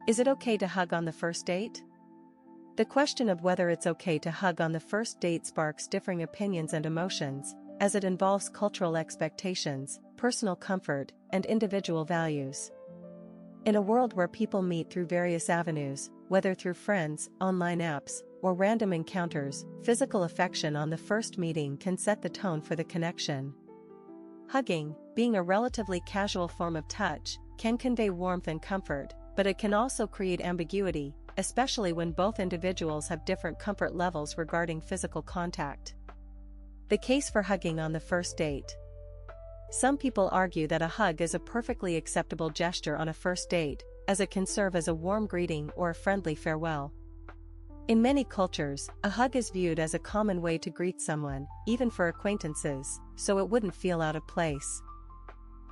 Is it okay to hug on the first date? The question of whether it's okay to hug on the first date sparks differing opinions and emotions, as it involves cultural expectations, personal comfort, and individual values. In a world where people meet through various avenues, whether through friends, online apps, or random encounters, physical affection on the first meeting can set the tone for the connection. Hugging, being a relatively casual form of touch, can convey warmth and comfort, but it can also create ambiguity, especially when both individuals have different comfort levels regarding physical contact. The case for hugging on the first date. Some people argue that a hug is a perfectly acceptable gesture on a first date, as it can serve as a warm greeting or a friendly farewell. In many cultures, a hug is viewed as a common way to greet someone, even for acquaintances, so it wouldn't feel out of place.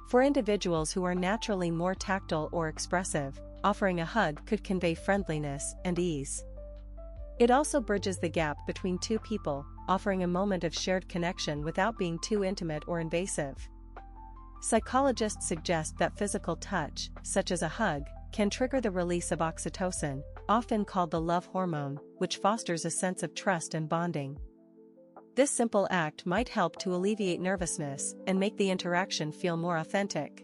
For individuals who are naturally more tactile or expressive, offering a hug could convey friendliness and ease. It also bridges the gap between two people, offering a moment of shared connection without being too intimate or invasive. Psychologists suggest that physical touch, such as a hug, can trigger the release of oxytocin, often called the love hormone, which fosters a sense of trust and bonding. This simple act might help to alleviate nervousness and make the interaction feel more authentic.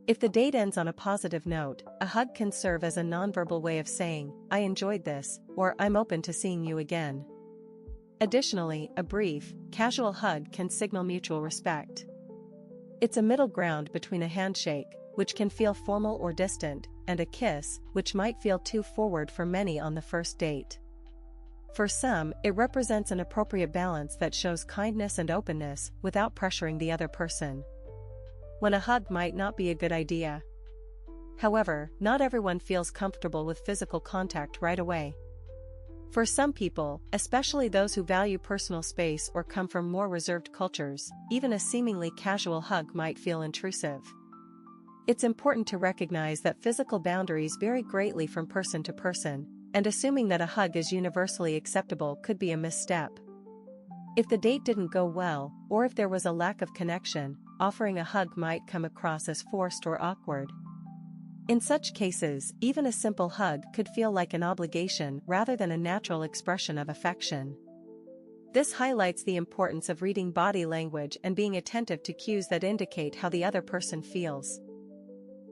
If the date ends on a positive note, a hug can serve as a nonverbal way of saying, "I enjoyed this," or "I'm open to seeing you again." Additionally, a brief, casual hug can signal mutual respect. It's a middle ground between a handshake, which can feel formal or distant, and a kiss, which might feel too forward for many on the first date. For some, it represents an appropriate balance that shows kindness and openness without pressuring the other person. When a hug might not be a good idea. However, not everyone feels comfortable with physical contact right away. For some people, especially those who value personal space or come from more reserved cultures, even a seemingly casual hug might feel intrusive. It's important to recognize that physical boundaries vary greatly from person to person, and assuming that a hug is universally acceptable could be a misstep. If the date didn't go well, or if there was a lack of connection, offering a hug might come across as forced or awkward. In such cases, even a simple hug could feel like an obligation rather than a natural expression of affection. This highlights the importance of reading body language and being attentive to cues that indicate how the other person feels.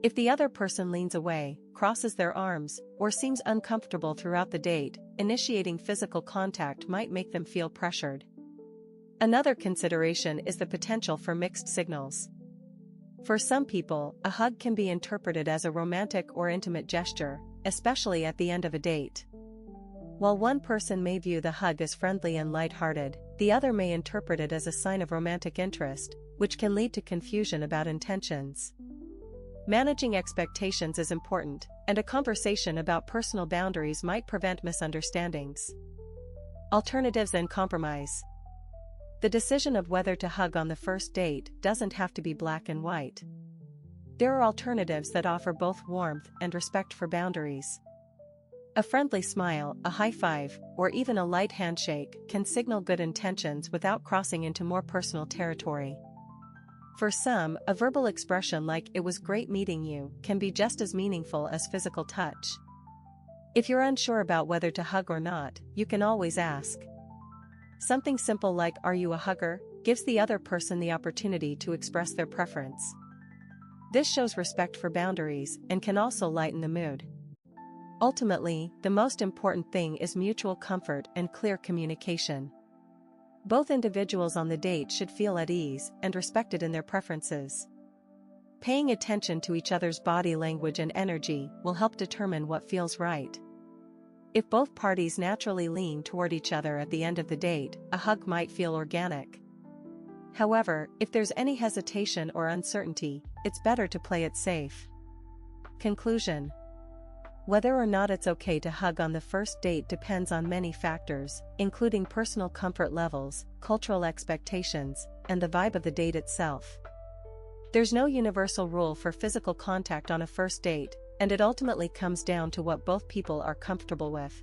If the other person leans away, crosses their arms, or seems uncomfortable throughout the date, initiating physical contact might make them feel pressured. Another consideration is the potential for mixed signals. For some people, a hug can be interpreted as a romantic or intimate gesture, especially at the end of a date. While one person may view the hug as friendly and lighthearted, the other may interpret it as a sign of romantic interest, which can lead to confusion about intentions. Managing expectations is important, and a conversation about personal boundaries might prevent misunderstandings. Alternatives and compromise. The decision of whether to hug on the first date doesn't have to be black and white. There are alternatives that offer both warmth and respect for boundaries. A friendly smile, a high five, or even a light handshake can signal good intentions without crossing into more personal territory. For some, a verbal expression like "it was great meeting you" can be just as meaningful as physical touch. If you're unsure about whether to hug or not, you can always ask. Something simple like "are you a hugger?" gives the other person the opportunity to express their preference. This shows respect for boundaries and can also lighten the mood. Ultimately, the most important thing is mutual comfort and clear communication. Both individuals on the date should feel at ease and respected in their preferences. Paying attention to each other's body language and energy will help determine what feels right. If both parties naturally lean toward each other at the end of the date, a hug might feel organic. However, if there's any hesitation or uncertainty, it's better to play it safe. Conclusion. Whether or not it's okay to hug on the first date depends on many factors, including personal comfort levels, cultural expectations, and the vibe of the date itself. There's no universal rule for physical contact on a first date, and it ultimately comes down to what both people are comfortable with.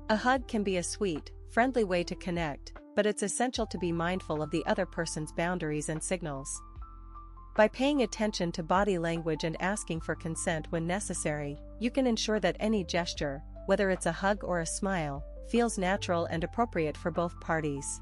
A hug can be a sweet, friendly way to connect, but it's essential to be mindful of the other person's boundaries and signals. By paying attention to body language and asking for consent when necessary, you can ensure that any gesture, whether it's a hug or a smile, feels natural and appropriate for both parties.